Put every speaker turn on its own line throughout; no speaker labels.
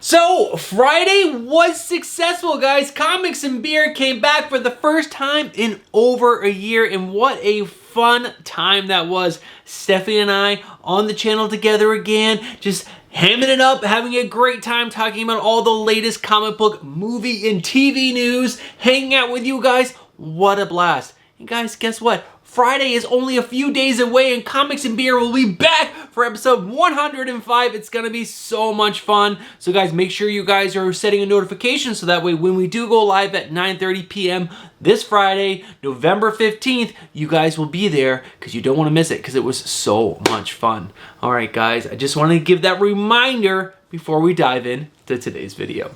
So, Friday was successful, guys. Comics and Beer came back for the first time in over a year, and what a fun time that was. Stephanie and I on the channel together again, just hamming it up, having a great time talking about all the latest comic book, movie, and TV news, hanging out with you guys. What a blast. And guys, guess what? Friday is only a few days away and Comics and Beer will be back for episode 105. It's going to be so much fun. So guys, make sure you guys are setting a notification so that way when we do go live at 9:30 p.m. this Friday, November 15th, you guys will be there because you don't want to miss it because it was so much fun. All right, guys, I just want to give that reminder before we dive in to today's video.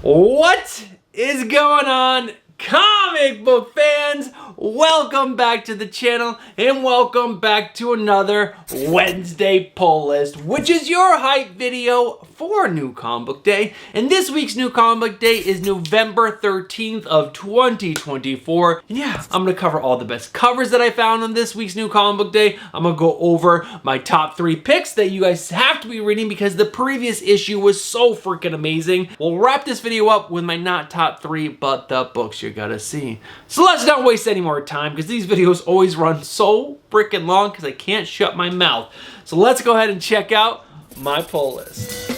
What is going on, comic book fans? Welcome back to the channel and welcome back to another Wednesday pull list, which is your hype video for New Comic Book Day. And this week's New Comic Book Day is November 13th of 2024. And yeah, I'm gonna cover all the best covers that I found on this week's New Comic Book Day. I'm gonna go over my top 3 picks that you guys have to be reading because the previous issue was so freaking amazing. We'll wrap this video up with my not top 3, but the books you gotta see. So let's not waste any more time because these videos always run so freaking long because I can't shut my mouth. So let's go ahead and check out my pull list.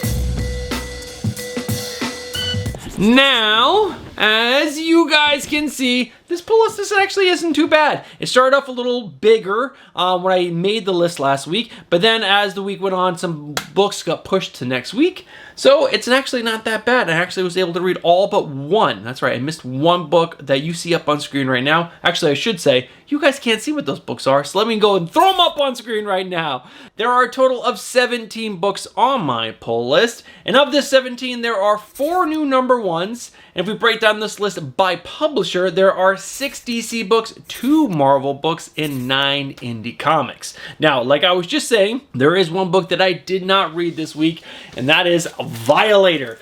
Now, as you guys can see, this pull list actually isn't too bad. It started off a little bigger when I made the list last week, but then as the week went on, some books got pushed to next week. So it's actually not that bad. I actually was able to read all but one. That's right, I missed one book that you see up on screen right now. Actually, I should say, you guys can't see what those books are, so let me go and throw them up on screen right now. There are a total of 17 books on my pull list, and of this 17, there are 4 new number ones. And if we break down this list by publisher, there are 6 DC books, 2 Marvel books, and 9 indie comics. Now, like I was just saying, there is one book that I did not read this week, and that is Violator.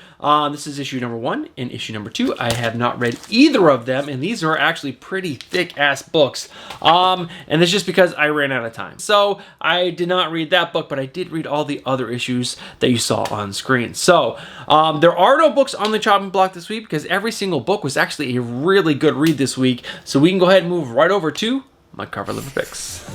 This is issue number 1 and issue number 2. I have not read either of them, and these are actually pretty thick-ass books. And it's just because I ran out of time. So I did not read that book, but I did read all the other issues that you saw on screen. So there are no books on the chopping block this week because every single book was actually a really good read this week. So we can go ahead and move right over to my cover liver picks.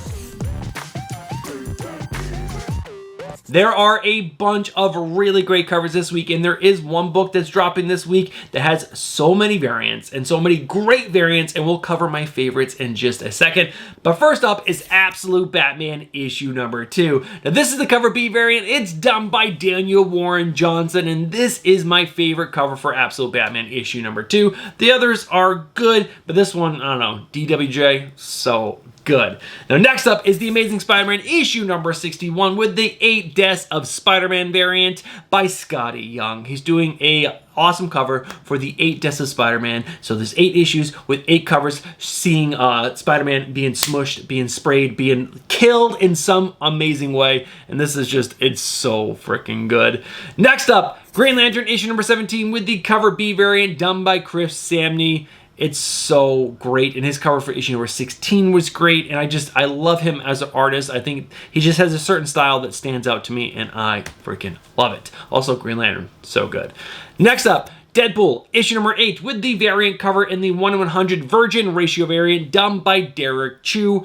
There are a bunch of really great covers this week, and there is one book that's dropping this week that has so many variants and so many great variants, and we'll cover my favorites in just a second. But first up is Absolute Batman issue number 2. Now this is the cover B variant. It's done by Daniel Warren Johnson, and this is my favorite cover for Absolute Batman issue number 2. The others are good, but this one, I don't know, DWJ, so good. Now next up is The Amazing Spider-Man issue number 61 with the 8 Deaths of Spider-Man variant by Scotty Young. He's doing a awesome cover for the 8 Deaths of Spider-Man. So there's 8 issues with 8 covers seeing Spider-Man being smushed, being sprayed, being killed in some amazing way. And this is just, it's so freaking good. Next up, Green Lantern issue number 17 with the cover B variant done by Chris Samney. It's so great, and his cover for issue number 16 was great, and I love him as an artist. I think he just has a certain style that stands out to me, and I freaking love it. Also, Green Lantern, so good. Next up, Deadpool, issue number 8, with the variant cover in the 1:100 Virgin ratio variant done by Derek Chu.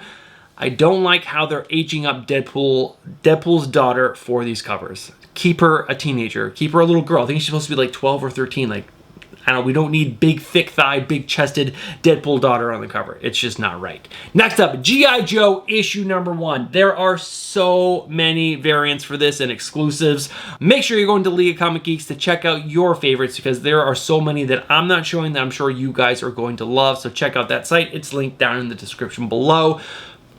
I don't like how they're aging up Deadpool's daughter for these covers. Keep her a teenager. Keep her a little girl. I think she's supposed to be like 12 or 13, like, I don't know, we don't need big, thick-thighed, big-chested Deadpool daughter on the cover. It's just not right. Next up, G.I. Joe issue number 1. There are so many variants for this and exclusives. Make sure you're going to League of Comic Geeks to check out your favorites because there are so many that I'm not showing that I'm sure you guys are going to love. So check out that site. It's linked down in the description below.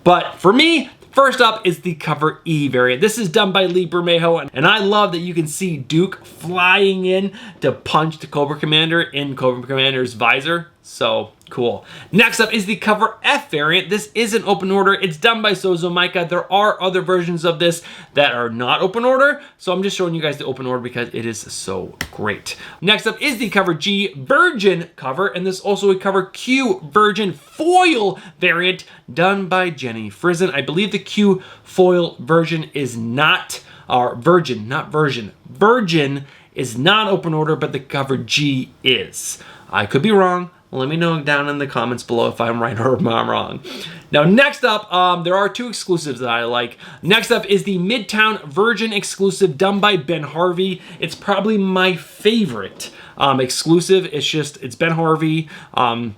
But for me, first up is the cover E variant. This is done by Lee Bermejo, and I love that you can see Duke flying in to punch the Cobra Commander in Cobra Commander's visor. So cool. Next up is the cover F variant. This is an open order. It's done by Sozo Micah. There are other versions of this that are not open order, so I'm just showing you guys the open order because it is so great. Next up is the cover G Virgin cover, and this is also a cover Q Virgin foil variant done by Jenny Frison. I believe the Q foil version is not, or Virgin, not version. Virgin is not open order, but the cover G is. I could be wrong. Let me know down in the comments below if I'm right or if I'm wrong. Now, next up, there are 2 exclusives that I like. Next up is the Midtown Virgin exclusive done by Ben Harvey. It's probably my favorite exclusive. It's Ben Harvey. I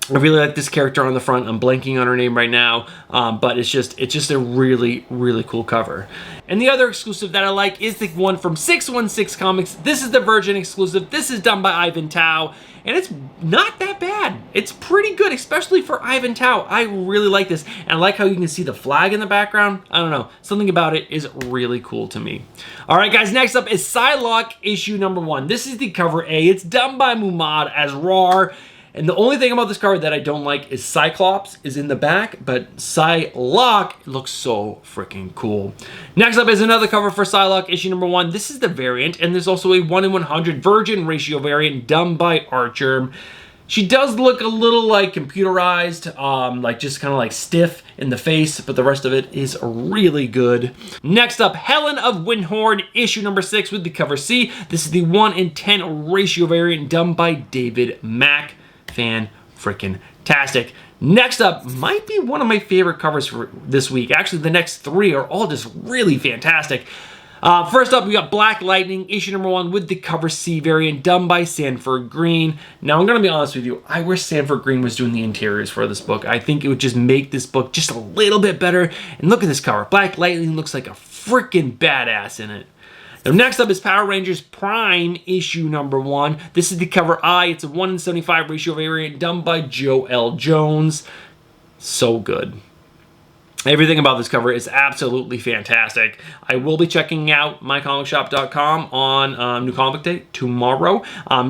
really like this character on the front. I'm blanking on her name right now, but it's just a really, really cool cover. And the other exclusive that I like is the one from 616 Comics. This is the Virgin exclusive. This is done by Ivan Tao, and it's not that bad. It's pretty good, especially for Ivan Tao. I really like this, and I like how you can see the flag in the background. I don't know. Something about it is really cool to me. All right, guys, next up is Psylocke issue number 1. This is the cover A. It's done by Mumad as Rar. And the only thing about this cover that I don't like is Cyclops is in the back, but Psylocke looks so freaking cool. Next up is another cover for Psylocke, issue number 1. This is the variant, and there's also a 1 in 100 Virgin ratio variant done by Archer. She does look a little like computerized, like just kind of like stiff in the face, but the rest of it is really good. Next up, Helen of Windhorn, issue number 6 with the cover C. This is the 1 in 10 ratio variant done by David Mack. Fan-frickin-tastic. Next up might be one of my favorite covers for this week. Actually, the next 3 are all just really fantastic. First up, we got Black Lightning, issue number 1 with the cover C variant done by Sanford Green. Now, I'm going to be honest with you. I wish Sanford Green was doing the interiors for this book. I think it would just make this book just a little bit better. And look at this cover. Black Lightning looks like a freaking badass in it. Now, next up is Power Rangers Prime, issue number 1. This is the cover I. It's a 1 in 75 ratio variant done by Joe L. Jones. So good. Everything about this cover is absolutely fantastic. I will be checking out mycomicshop.com on New Comic Day tomorrow.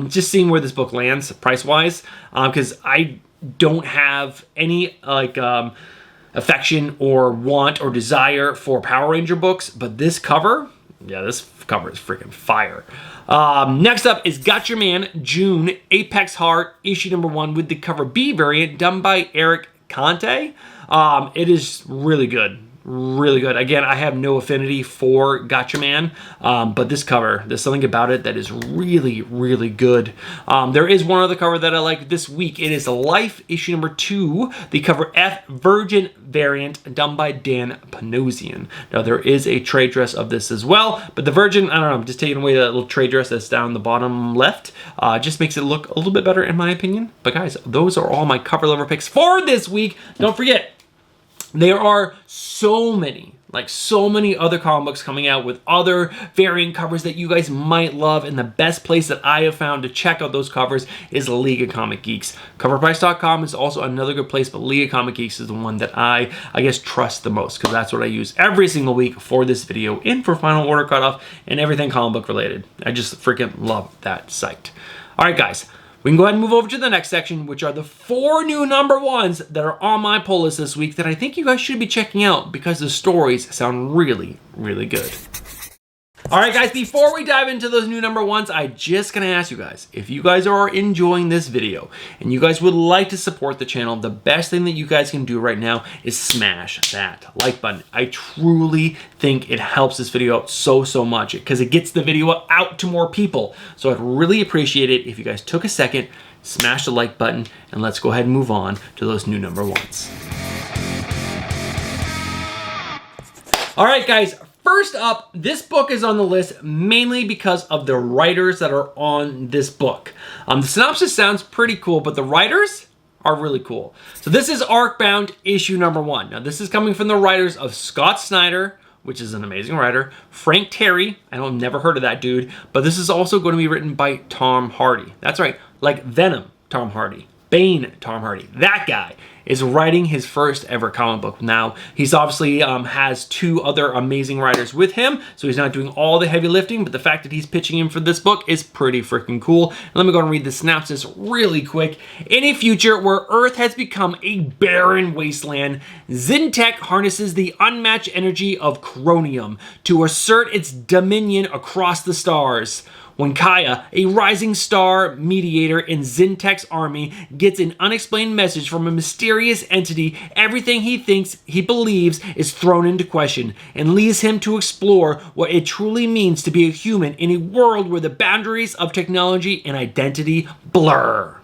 Just seeing where this book lands price-wise, because I don't have any affection or want or desire for Power Ranger books, but this cover... yeah, this cover is freaking fire. Next up is Got Your Man, June, Apex Heart, issue number 1 with the cover B variant done by Eric Conte. It is really good. Really good. Again, I have no affinity for Gotcha Man, but this cover, there's something about it that is really, really good. There is one other cover that I like this week. It is Life, issue number 2, the cover F Virgin variant done by Dan Panosian. Now, there is a trade dress of this as well, but the Virgin, I don't know, I'm just taking away that little trade dress that's down the bottom left. Just makes it look a little bit better in my opinion. But guys, those are all my cover lover picks for this week. Don't forget, there are so many other comic books coming out with other variant covers that you guys might love, and the best place that I have found to check out those covers is League of Comic Geeks. Coverprice.com is also another good place, but League of Comic Geeks is the one that I guess trust the most, because that's what I use every single week for this video and for Final Order Cutoff and everything comic book related. I just freaking love that site. All right, guys. We can go ahead and move over to the next section, which are the 4 new number 1s that are on my pull list this week that I think you guys should be checking out because the stories sound really, really good. All right, guys, before we dive into those new number 1s, I'm just going to ask you guys, if you guys are enjoying this video and you guys would like to support the channel, the best thing that you guys can do right now is smash that like button. I truly think it helps this video out so much because it gets the video out to more people. So I'd really appreciate it if you guys took a second, smash the like button, and let's go ahead and move on to those new number 1s. All right, guys. First up, this book is on the list mainly because of the writers that are on this book. The synopsis sounds pretty cool, but the writers are really cool. So this is Arcbound issue number 1. Now this is coming from the writers of Scott Snyder, which is an amazing writer, Frank Terry, I've never heard of that dude, but this is also going to be written by Tom Hardy. That's right, like Venom, Tom Hardy. Bane Tom Hardy, that guy, is writing his first ever comic book. Now, he's obviously has 2 other amazing writers with him, so he's not doing all the heavy lifting, but the fact that he's pitching him for this book is pretty freaking cool. And let me go and read the synopsis really quick. In a future where Earth has become a barren wasteland, Zintech harnesses the unmatched energy of chromium to assert its dominion across the stars. When Kaya, a rising star mediator in Zintech's army, gets an unexplained message from a mysterious entity, everything he believes is thrown into question and leads him to explore what it truly means to be a human in a world where the boundaries of technology and identity blur.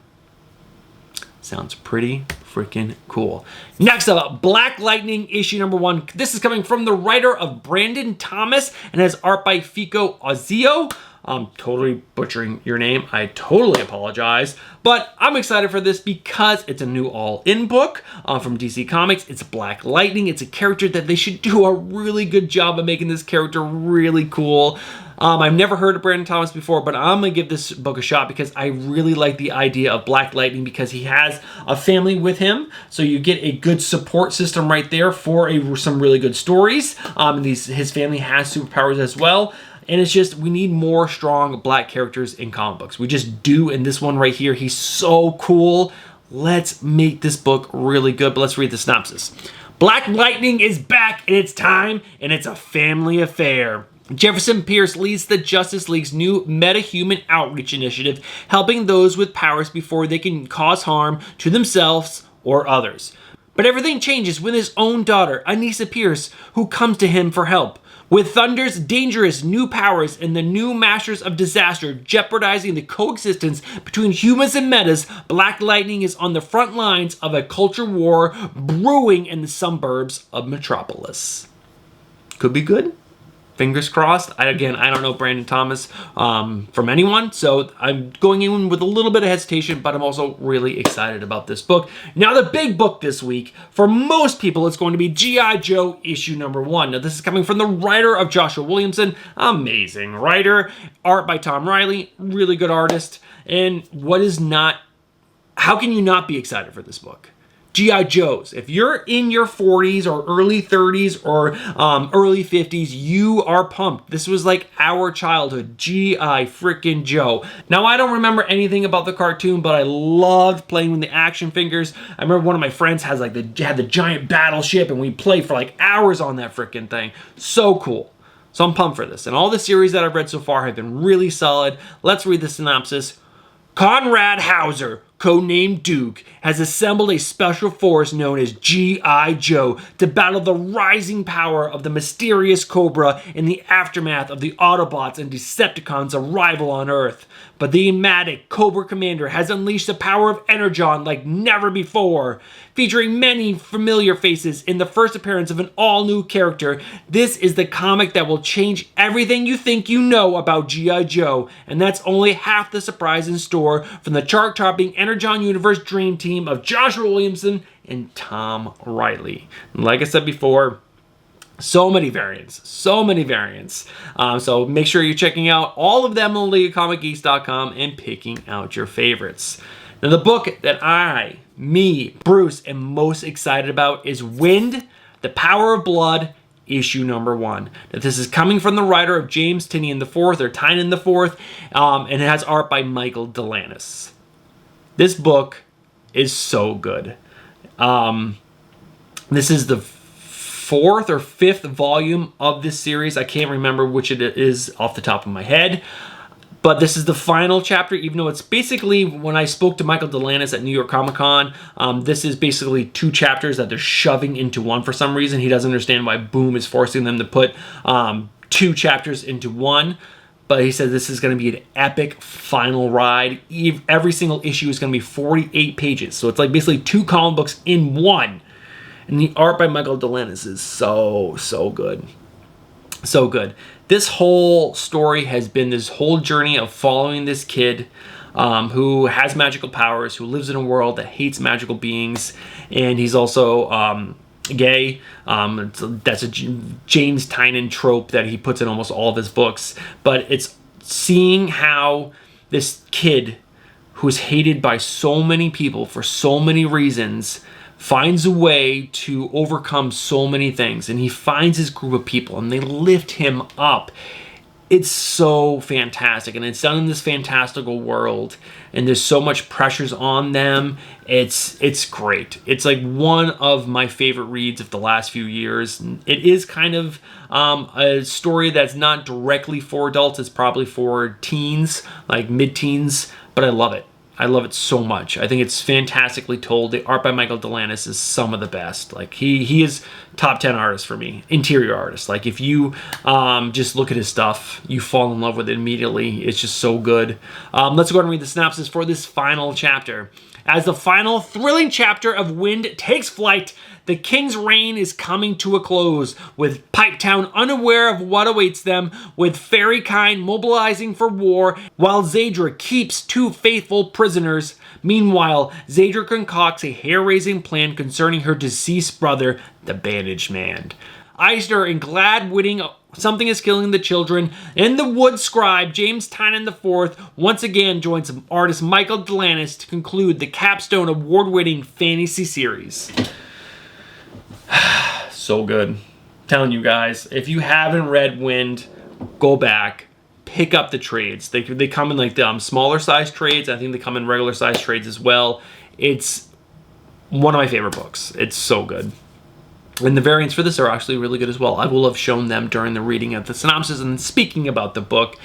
Sounds pretty freaking cool. Next up, Black Lightning issue number 1. This is coming from the writer of Brandon Thomas and has art by Fico Ozio. I'm totally butchering your name. I totally apologize. But I'm excited for this because it's a new all-in book from DC Comics. It's Black Lightning. It's a character that they should do a really good job of making this character really cool. I've never heard of Brandon Thomas before, but I'm going to give this book a shot because I really like the idea of Black Lightning because he has a family with him. So you get a good support system right there for some really good stories. His family has superpowers as well. And it's just, we need more strong black characters in comic books. We just do, in this one right here. He's so cool. Let's make this book really good, but let's read the synopsis. Black Lightning is back, and it's time, and it's a family affair. Jefferson Pierce leads the Justice League's new meta-human outreach initiative, helping those with powers before they can cause harm to themselves or others. But everything changes with his own daughter, Anissa Pierce, who comes to him for help. With Thunder's dangerous new powers and the new Masters of Disaster jeopardizing the coexistence between humans and metas, Black Lightning is on the front lines of a culture war brewing in the suburbs of Metropolis. Could be good. Fingers crossed. I don't know Brandon Thomas from anyone, so I'm going in with a little bit of hesitation, but I'm also really excited about this book. Now, the big book this week, for most people, it's going to be G.I. Joe issue number 1. Now, this is coming from the writer of Joshua Williamson. Amazing writer. Art by Tom Riley. Really good artist. And how can you not be excited for this book? G.I. Joes. If you're in your 40s or early 30s or early 50s, you are pumped. This was like our childhood. G.I. frickin' Joe. Now, I don't remember anything about the cartoon, but I loved playing with the action figures. I remember one of my friends had the giant battleship, and we played for like hours on that frickin' thing. So cool. So I'm pumped for this. And all the series that I've read so far have been really solid. Let's read the synopsis. Conrad Hauser, codenamed Duke, has assembled a special force known as G.I. Joe to battle the rising power of the mysterious Cobra in the aftermath of the Autobots and Decepticons' arrival on Earth. But the enigmatic Cobra Commander has unleashed the power of Energon like never before. Featuring many familiar faces in the first appearance of an all-new character, this is the comic that will change everything you think you know about G.I. Joe, and that's only half the surprise in store from the chart-topping Energon Universe Dream Team of Joshua Williamson and Tom Riley. And like I said before, so many variants. So make sure you're checking out all of them on LeagueOfComicGeeks.com and picking out your favorites. Now, the book that Bruce, am most excited about is Wind, The Power of Blood, issue number 1. Now, this is coming from the writer of James Tynion IV, or Tynion IV, and it has art by Michael Delanis. This book is so good. This is the 4th or 5th volume of this series. I can't remember which it is off the top of my head. But this is the final chapter, even though it's basically, when I spoke to Michael Delanis at New York Comic Con, this is basically 2 chapters that they're shoving into one for some reason. He doesn't understand why Boom is forcing them to put 2 chapters into one. But he said this is going to be an epic final ride. Every single issue is going to be 48 pages. So it's like basically 2 comic books in one. And the art by Michael Delanis is so good. So good. This whole story has been this whole journey of following this kid who has magical powers, who lives in a world that hates magical beings, and he's also gay. That's a James Tynion trope that he puts in almost all of his books. But it's seeing how this kid who's hated by so many people for so many reasons, finds a way to overcome so many things, and he finds his group of people and they lift him up. It's so fantastic, and it's done in this fantastical world, and there's so much pressures on them. It's great. It's like one of my favorite reads of the last few years. It is kind of a story that's not directly for adults. It's probably for teens, like mid-teens, but I love it. I love it so much. I think it's fantastically told. The art by Michael Delanis is some of the best. Like he is top 10 artist for me, interior artist. Like if you just look at his stuff, you fall in love with it immediately. It's just so good. Let's go ahead and read the synopsis for this final chapter. As the final thrilling chapter of Wind takes flight, the King's reign is coming to a close, with Pipetown unaware of what awaits them, with Fairykind mobilizing for war, while Zadra keeps 2 faithful prisoners. Meanwhile, Zadra concocts a hair-raising plan concerning her deceased brother, the Bandaged Man. Eisner, in glad witting something is killing the children, and the wood scribe James Tynan IV once again joins artist Michael Delanis to conclude the capstone award-winning fantasy series. So good. I'm telling you guys, if you haven't read Wind, go back, pick up the trades. They come in like the smaller size trades. I think they come in regular size trades as well. It's one of my favorite books. It's so good. And the variants for this are actually really good as well. I will have shown them during the reading of the synopsis and speaking about the book.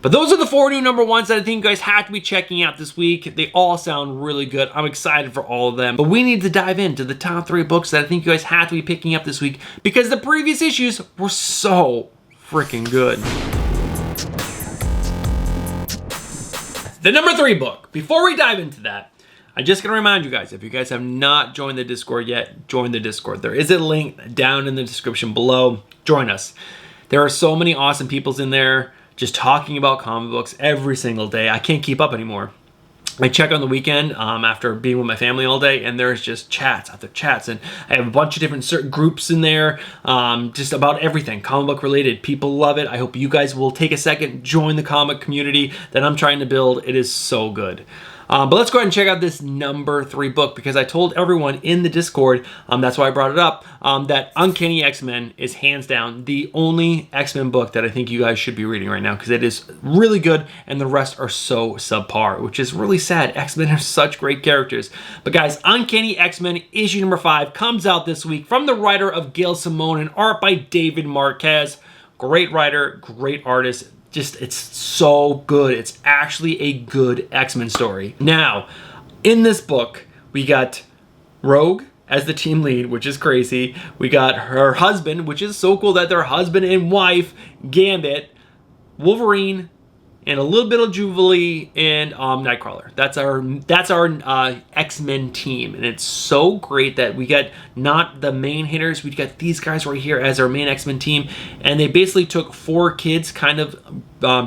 But those are the 4 new number ones that I think you guys have to be checking out this week. They all sound really good. I'm excited for all of them. But we need to dive into the top 3 books that I think you guys have to be picking up this week, because the previous issues were so freaking good. The number 3 book. Before we dive into that, I'm just going to remind you guys, if you guys have not joined the Discord yet, join the Discord. There is a link down in the description below. Join us. There are so many awesome peoples in there just talking about comic books every single day. I can't keep up anymore. I check on the weekend after being with my family all day, and there's just chats after chats, and I have a bunch of different certain groups in there, just about everything comic book related. People love it. I hope you guys will take a second, join the comic community that I'm trying to build. It is so good. But let's go ahead and check out this number 3 book, because I told everyone in the Discord, that's why I brought it up, that Uncanny X-Men is hands down the only X-Men book that I think you guys should be reading right now, because it is really good and the rest are so subpar, which is really sad. X-Men are such great characters. But guys, Uncanny X-Men issue number 5 comes out this week from the writer of Gail Simone and art by David Marquez. Great writer, great artist. Just, it's so good. It's actually a good X-Men story. Now, in this book, we got Rogue as the team lead, which is crazy. We got her husband, which is so cool that they're husband and wife, Gambit, Wolverine, and a little bit of Jubilee and Nightcrawler. That's our X-Men team, and it's so great that we got not the main hitters. We got these guys right here as our main X-Men team, and they basically took 4 kids kind of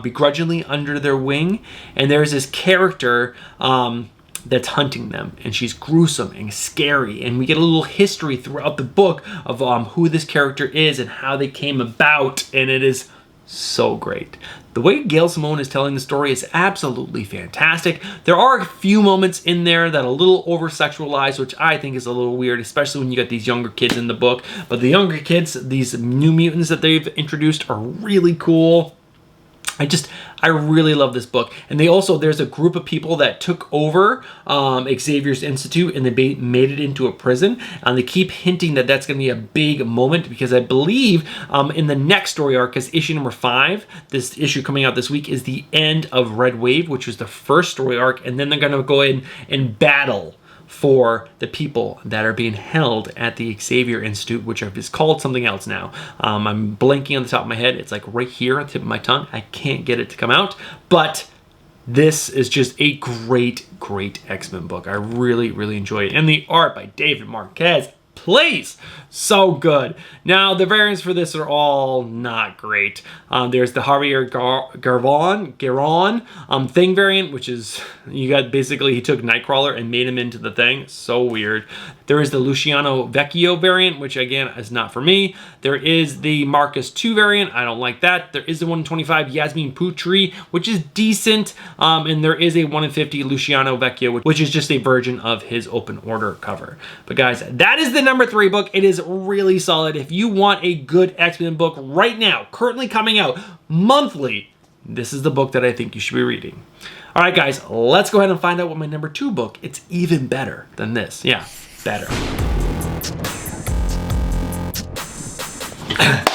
begrudgingly under their wing, and there's this character that's hunting them, and she's gruesome and scary, and we get a little history throughout the book of who this character is and how they came about, and it is so great. The way Gail Simone is telling the story is absolutely fantastic. There are a few moments in there that are a little over-sexualized, which I think is a little weird, especially when you got these younger kids in the book. But the younger kids, these new mutants that they've introduced, are really cool. I really love this book. And there's a group of people that took over Xavier's Institute, and they made it into a prison. And they keep hinting that that's going to be a big moment, because I believe in the next story arc, because issue number 5, this issue coming out this week, is the end of Red Wave, which was the first story arc. And then they're going to go in and battle for the people that are being held at the Xavier Institute, which is called something else now. I'm blanking on the top of my head. It's like right here on the tip of my tongue. I can't get it to come out. But this is just a great, great X-Men book. I really, really enjoy it. And the art by David Marquez. Please. So good. Now, the variants for this are all not great. There's the Harvey Garon Thing variant, which is, you got basically, he took Nightcrawler and made him into the Thing. So weird. There is the Luciano Vecchio variant, which again is not for me. There is the Marcus 2 variant. I don't like that. There is the 1 in 25 Yasmin Putri, which is decent. And there is a 1 in 50 Luciano Vecchio, which is just a version of his open order cover. But guys, that is the number 3 book. It is really solid. If you want a good X-Men book right now, currently coming out monthly, this is the book that I think you should be reading. All right, guys, let's go ahead and find out what my number 2 book. It's even better than this. Yeah, better.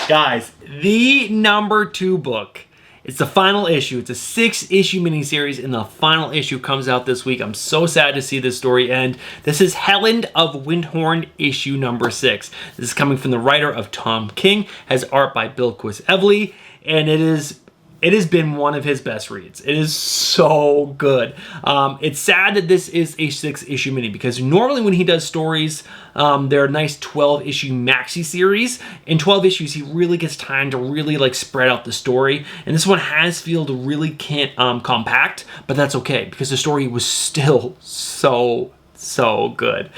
Guys, the number 2 book. It's the final issue. It's a 6-issue miniseries, and the final issue comes out this week. I'm so sad to see this story end. This is Helen of Windhorn, issue number 6. This is coming from the writer of Tom King, has art by Bill Quist-Evely, and it has been one of his best reads. It is so good. It's sad that this is a 6-issue mini, because normally when he does stories, they're a nice 12-issue maxi series. In 12 issues, he really gets time to really like spread out the story. And this one has feel to really can't compact, but that's okay, because the story was still so good.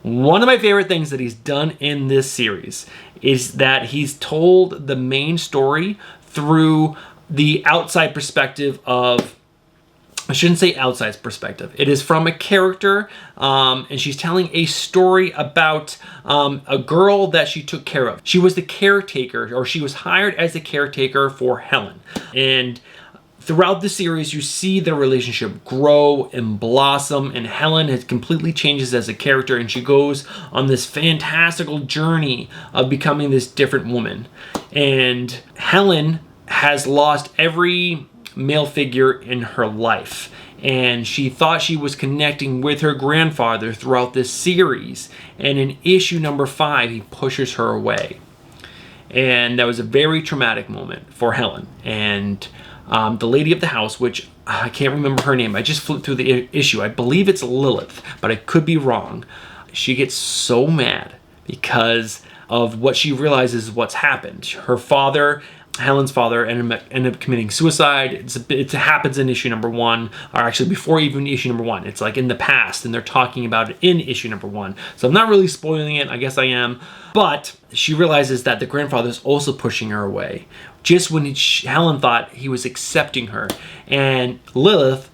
One of my favorite things that he's done in this series is that he's told the main story through the outside perspective of, I shouldn't say outside perspective. It is from a character, and she's telling a story about a girl that she took care of. She was the caretaker, or she was hired as a caretaker for Helen. And throughout the series, you see their relationship grow and blossom, and Helen has completely changes as a character, and she goes on this fantastical journey of becoming this different woman. And Helen has lost every male figure in her life, and she thought she was connecting with her grandfather throughout this series, and in issue number 5 he pushes her away, and that was a very traumatic moment for Helen. And the lady of the house, which I can't remember her name, I just flipped through the issue, I believe it's Lilith, but I could be wrong. She gets so mad because of what she realizes what's happened. Her father, Helen's father, ended up committing suicide. It happens in issue number 1, or actually before even issue number 1. It's like in the past, and they're talking about it in issue number 1. So I'm not really spoiling it. I guess I am. But she realizes that the grandfather's also pushing her away, just when Helen thought he was accepting her. And Lilith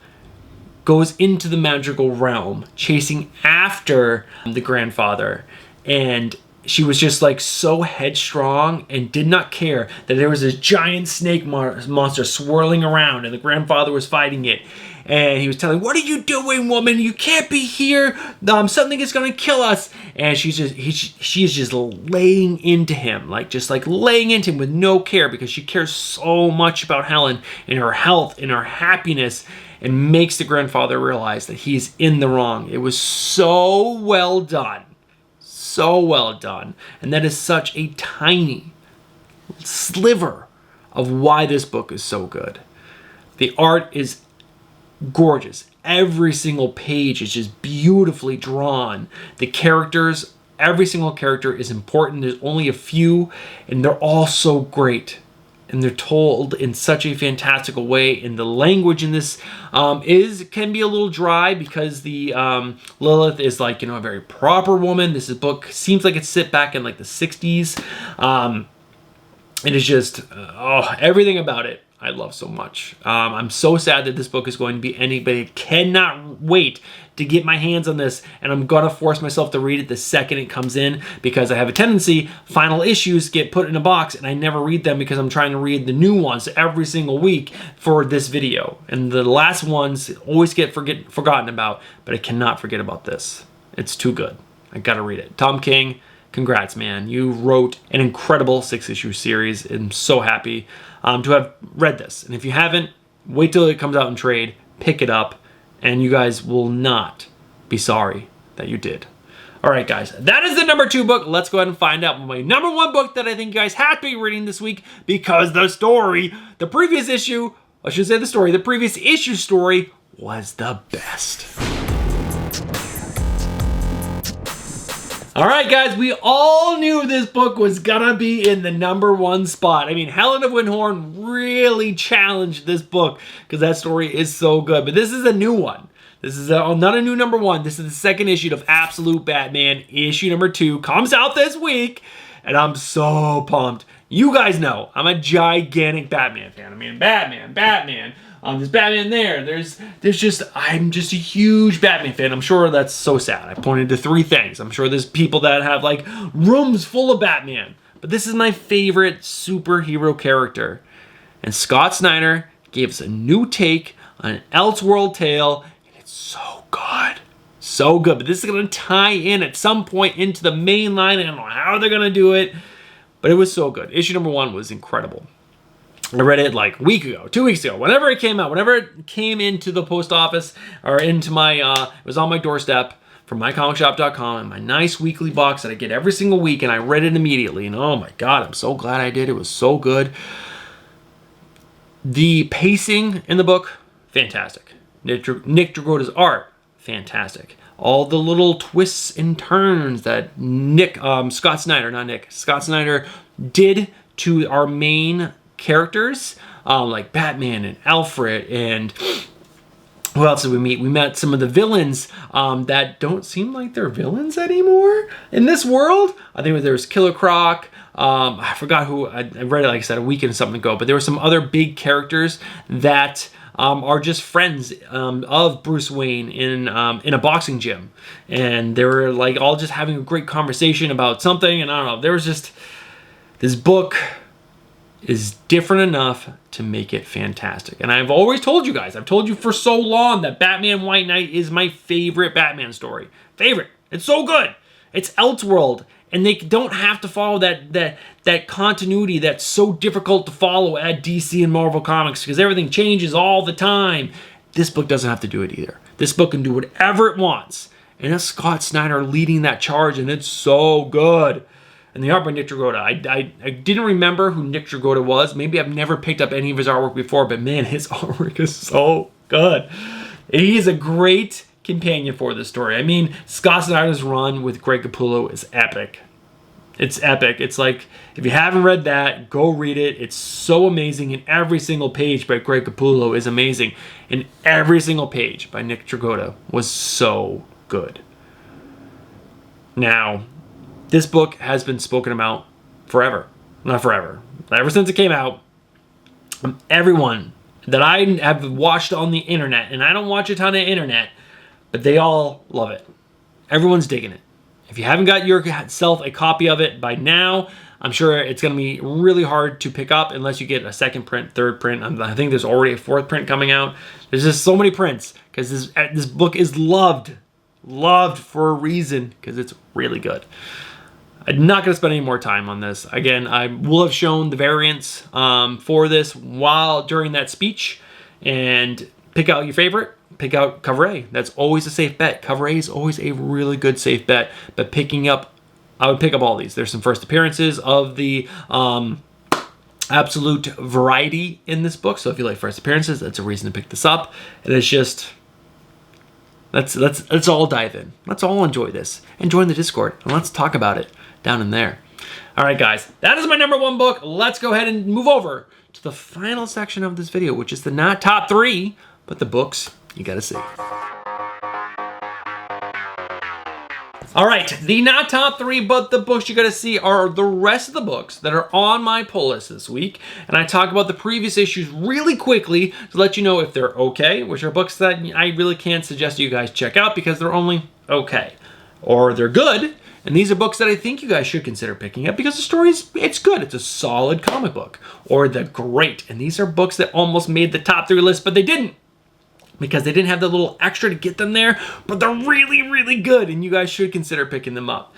goes into the magical realm, chasing after the grandfather. And she was just like so headstrong and did not care that there was this giant snake monster swirling around, and the grandfather was fighting it. And he was telling, "What are you doing, woman? You can't be here. Something is going to kill us." And she is just laying into him, just laying into him with no care, because she cares so much about Helen and her health and her happiness, and makes the grandfather realize that he's in the wrong. It was so well done. So well done. And that is such a tiny sliver of why this book is so good. The art is gorgeous. Every single page is just beautifully drawn. The characters, every single character is important. There's only a few, and they're all so great. And they're told in such a fantastical way. And the language in this can be a little dry, because the Lilith is a very proper woman. This book seems like it's set back in the 60s. It is just everything about it I love so much. I'm so sad that this book is going to be ending, but I cannot wait to get my hands on this, and I'm gonna force myself to read it the second it comes in, because I have a tendency, final issues get put in a box and I never read them, because I'm trying to read the new ones every single week for this video, and the last ones always get forgotten about, but I cannot forget about this. It's too good. I gotta read it. Tom King, congrats, man. You wrote an incredible 6-issue series. I'm so happy to have read this, and if you haven't, wait till it comes out in trade, pick it up, and you guys will not be sorry that you did. All right, guys, that is the number 2 book. Let's go ahead and find out my number 1 book that I think you guys have to be reading this week, because the previous issue story was the best. All right, guys, we all knew this book was gonna be in the #1 spot. I mean, Helen of Windhorn really challenged this book because that story is so good. But this is a new one. This is not a new #1. This is the second issue of Absolute Batman. Issue #2 comes out this week, and I'm so pumped. You guys know I'm a gigantic Batman fan. I mean, Batman. There's Batman there. I'm just a huge Batman fan. I'm sure that's so sad. I pointed to 3 things. I'm sure there's people that have like rooms full of Batman. But this is my favorite superhero character. And Scott Snyder gave us a new take on an Elseworld tale. And it's so good. So good. But this is going to tie in at some point into the main line. I don't know how they're going to do it. But it was so good. Issue #1 was incredible. I read it like a week ago, 2 weeks ago, whenever it came out, whenever it came into the post office or into my, it was on my doorstep from mycomicshop.com in my nice weekly box that I get every single week, and I read it immediately. And oh my God, I'm so glad I did. It was so good. The pacing in the book, fantastic. Nick Dragotta's art, fantastic. All the little twists and turns that Scott Snyder did to our main characters, like Batman and Alfred, and who else did we meet? We met some of the villains that don't seem like they're villains anymore in this world. I think there was Killer Croc. I forgot who. I read it, like I said, a week and something ago, but there were some other big characters that are just friends of Bruce Wayne in a boxing gym, and they were like all just having a great conversation about something. And I don't know, there was just, this book is different enough to make it fantastic. And I've always told you guys, I've told you for so long that Batman White Knight is my favorite Batman story. Favorite. It's so good. It's Elseworld. And they don't have to follow that continuity that's so difficult to follow at DC and Marvel Comics because everything changes all the time. This book doesn't have to do it either. This book can do whatever it wants. And it's Scott Snyder leading that charge, and it's so good. And the art by Nick Dragotta. I didn't remember who Nick Dragotta was. Maybe I've never picked up any of his artwork before, but man, his artwork is so good. He is a great companion for this story. I mean, Scott Snyder's run with Greg Capullo is epic. It's epic. It's like, if you haven't read that, go read it. It's so amazing. And every single page by Greg Capullo is amazing. And every single page by Nick Dragotta was so good. Now, this book has been spoken about forever. Not forever. Ever since it came out, everyone that I have watched on the internet, and I don't watch a ton of internet, but they all love it. Everyone's digging it. If you haven't got yourself a copy of it by now, I'm sure it's going to be really hard to pick up unless you get a second print, third print. I think there's already a 4th print coming out. There's just so many prints because this book is loved for a reason because it's really good. I'm not going to spend any more time on this. Again, I will have shown the variants for this during that speech, and pick out your favorite. Pick out cover A. That's always a safe bet. Cover A is always a really good safe bet. But I would pick up all these. There's some first appearances of the absolute variety in this book. So if you like first appearances, that's a reason to pick this up. And it's just, let's all dive in. Let's all enjoy this. And join the Discord. And let's talk about it down in there. All right, guys. That is my #1 book. Let's go ahead and move over to the final section of this video, which is the not top 3, but the books you gotta see. All right, the not top 3, but the books you gotta see are the rest of the books that are on my pull list this week. And I talk about the previous issues really quickly to let you know if they're okay, which are books that I really can't suggest you guys check out because they're only okay. Or they're good, and these are books that I think you guys should consider picking up because the story's, it's good. It's a solid comic book. Or they're great, and these are books that almost made the top 3 list, but they didn't. Because they didn't have the little extra to get them there, but they're really, really good, and you guys should consider picking them up.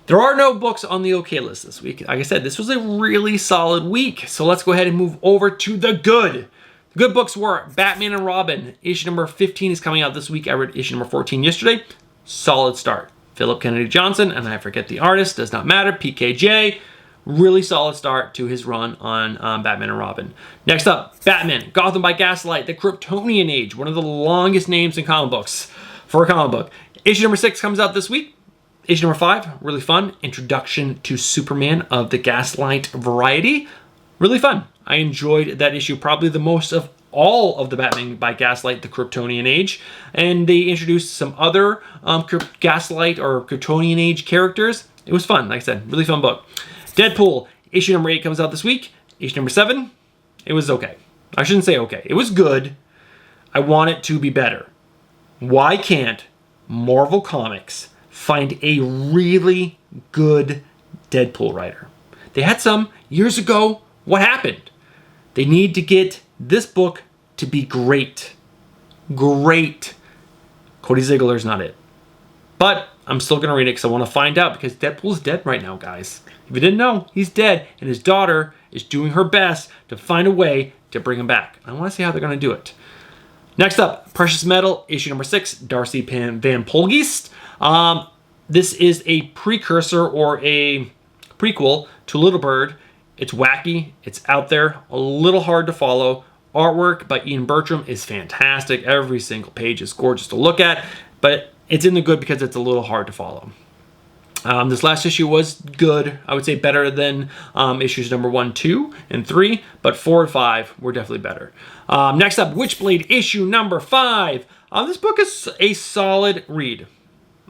There are no books on the okay list this week. Like I said, this was a really solid week, so let's go ahead and move over to the good. The good books were Batman and Robin. Issue number 15 is coming out this week. I read issue number 14 yesterday. Solid start. Philip Kennedy Johnson, and I forget the artist, does not matter, PKJ. Really solid start to his run on Batman and Robin. Next up, Batman, Gotham by Gaslight, the Kryptonian Age, one of the longest names in comic books for a comic book. Issue number 6 comes out this week. issue number 5, really fun. Introduction to Superman of the Gaslight variety. Really fun. I enjoyed that issue probably the most of all of the Batman by Gaslight, the Kryptonian Age. And they introduced some other Gaslight or Kryptonian Age characters. It was fun. Like I said, really fun book. Deadpool, issue number 8 comes out this week. Issue number 7, it was okay. I shouldn't say okay. It was good. I want it to be better. Why can't Marvel Comics find a really good Deadpool writer? They had some years ago. What happened? They need to get this book to be great. Great. Cody Ziegler's not it. But I'm still going to read it because I want to find out, because Deadpool's dead right now, guys. If you didn't know, he's dead, and his daughter is doing her best to find a way to bring him back. I want to see how they're going to do it. Next up, Precious Metal, issue number 6, Darcy Van Polgeest. This is a precursor or a prequel to Little Bird. It's wacky, it's out there, a little hard to follow. Artwork by Ian Bertram is fantastic. Every single page is gorgeous to look at, but it's in the good because it's a little hard to follow. This last issue was good. I would say better than issues number 1, 2, and 3, but 4 and 5 were definitely better. Next up, Witchblade, issue number 5. This book is a solid read.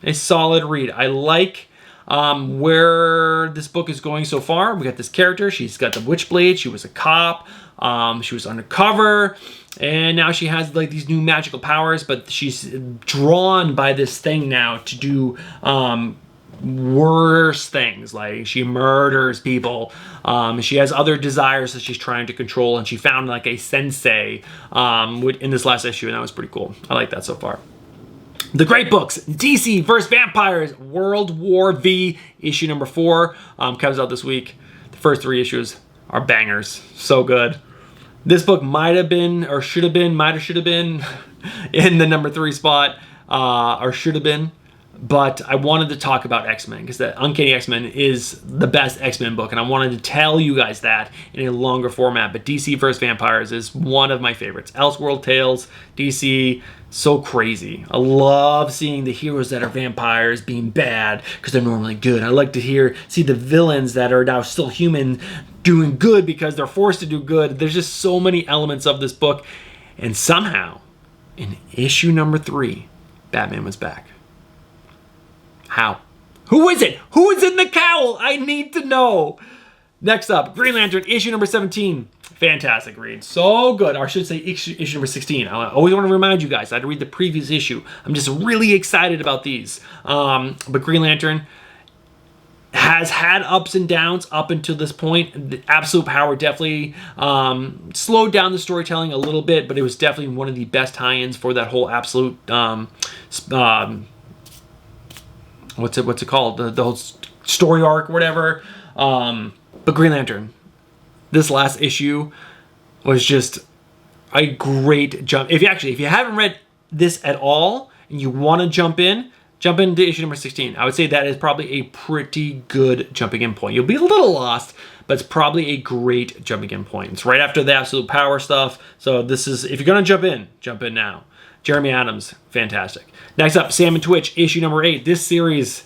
A solid read. I like where this book is going so far. We got this character. She's got the Witchblade. She was a cop. She was undercover. And now she has like these new magical powers, but she's drawn by this thing now to do worse things, like she murders people. She has other desires that she's trying to control, and she found like a sensei in this last issue, and that was pretty cool. I like that so far. The great books, DC vs. Vampires, World War V, issue number 4, comes out this week. The first 3 issues are bangers, so good. This book might have been, or should have been, in the number 3 spot, or should have been. But I wanted to talk about X-Men because the Uncanny X-Men is the best X-Men book, and I wanted to tell you guys that in a longer format. But DC vs. Vampires is one of my favorites. Elseworld Tales, DC, so crazy. I love seeing the heroes that are vampires being bad because they're normally good. I like to see the villains that are now still human doing good because they're forced to do good. There's just so many elements of this book. And somehow, in issue number 3, Batman was back. How? Who is it? Who is in the cowl? I need to know. Next up, Green Lantern, issue number 17. Fantastic read. So good. Or I should say issue number 16. I always want to remind you guys, I had to read the previous issue. I'm just really excited about these. But Green Lantern has had ups and downs up until this point. The Absolute Power definitely slowed down the storytelling a little bit, but it was definitely one of the best tie-ins for that whole Absolute what's it called? The whole story arc or whatever. But Green Lantern, this last issue was just a great jump. If you haven't read this at all and you want to jump into issue number 16. I would say that is probably a pretty good jumping in point. You'll be a little lost, but it's probably a great jumping in point. It's right after the Absolute Power stuff. So this is, if you're going to jump in now. Jeremy Adams, fantastic. Next up, Sam and Twitch, issue number 8. This series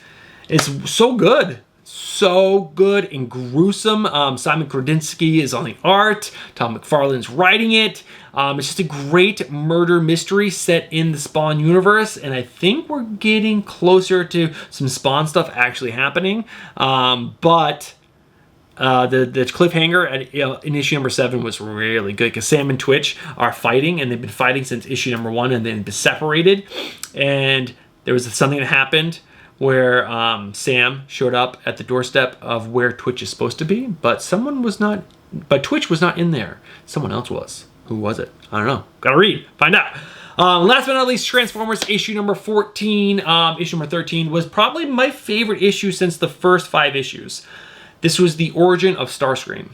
is so good. So good and gruesome. Simon Krodinsky is on the art. Tom McFarlane's writing it. It's just a great murder mystery set in the Spawn universe, and I think we're getting closer to some Spawn stuff actually happening. But the cliffhanger in issue number 7 was really good because Sam and Twitch are fighting, and they've been fighting since issue number 1, and then been separated. And there was something that happened where Sam showed up at the doorstep of where Twitch is supposed to be, but Twitch was not in there. Someone else was. Who was it? I don't know. Gotta read. Find out. Last but not least, Transformers issue number 14. Issue number 13 was probably my favorite issue since the first 5 issues. This was the origin of Starscream,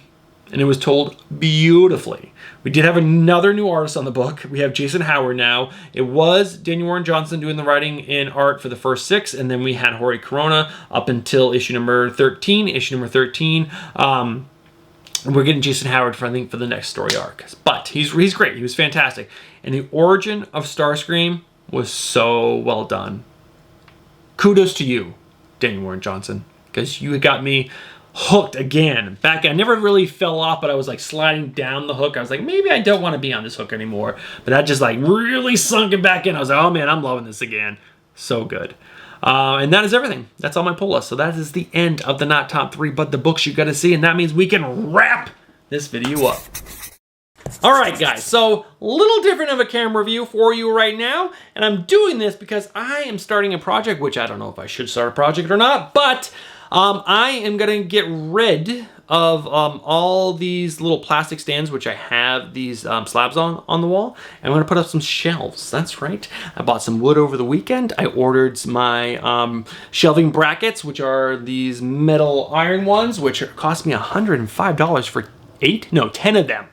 and it was told beautifully. We did have another new artist on the book. We have Jason Howard now. It was Daniel Warren Johnson doing the writing and art for the first 6, and then we had Jorge Corona up until issue number 13. Issue number 13, and we're getting Jason Howard for the next story arc. But he's great. He was fantastic. And the origin of Starscream was so well done. Kudos to you. Daniel Warren Johnson, because you got me hooked again. Back, I never really fell off, but I was like sliding down the hook. I was like, maybe I don't want to be on this hook anymore. But that just like really sunk it back in. I was like, oh man, I'm loving this again. So good. And that is everything. That's all my pull list. So that is the end of the not top 3, but the books you got to see. And that means we can wrap this video up. All right, guys, so a little different of a camera review for you right now, and I'm doing this because I am starting a project, which I don't know if I should start a project or not, but I am gonna get rid of all these little plastic stands, which I have these slabs on the wall. I'm gonna put up some shelves, that's right. I bought some wood over the weekend. I ordered my shelving brackets, which are these metal iron ones, which cost me $105 for 10 of them.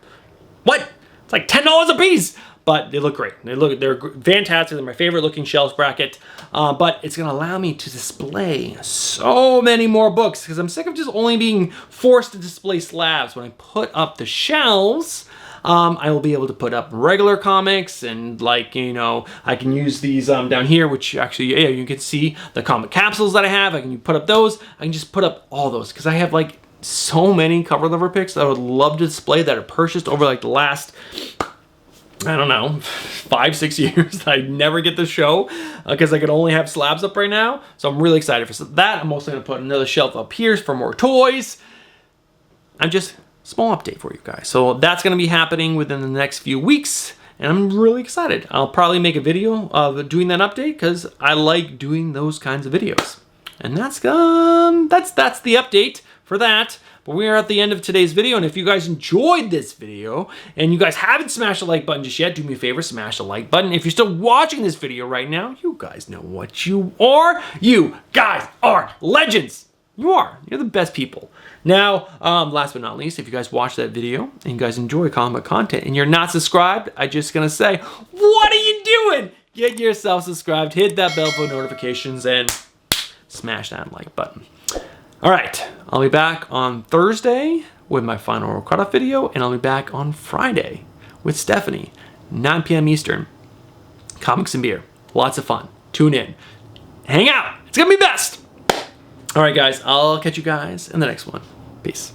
What? It's like $10 a piece, but they look great. They're fantastic. They're my favorite looking shelf bracket, but it's gonna allow me to display so many more books because I'm sick of just only being forced to display slabs. When I put up the shelves, I will be able to put up regular comics and like, you know, I can use these down here, which actually, yeah, you can see the comic capsules that I have. I can put up those. I can just put up all those because I have like so many cover lever picks that I would love to display that are purchased over like the last, I don't know, 5-6 years that I never get to show because I could only have slabs up right now. So I'm really excited for that. I'm also going to put another shelf up here for more toys. I'm just small update for you guys. So that's going to be happening within the next few weeks. And I'm really excited. I'll probably make a video of doing that update because I like doing those kinds of videos. And that's the update for that. But we are at the end of today's video, and if you guys enjoyed this video and you guys haven't smashed the like button just yet, do me a favor, smash the like button. If you're still watching this video right now, you guys know what you are. You guys are legends. You are. You're the best people. Now, last but not least, if you guys watch that video and you guys enjoy comic content and you're not subscribed, I'm just gonna say, what are you doing? Get yourself subscribed, hit that bell for notifications, and smash that like button. All right, I'll be back on Thursday with my final cutoff video, and I'll be back on Friday with Stephanie, 9 p.m. Eastern. Comics and beer, lots of fun. Tune in, hang out. It's gonna be best. All right, guys, I'll catch you guys in the next one. Peace.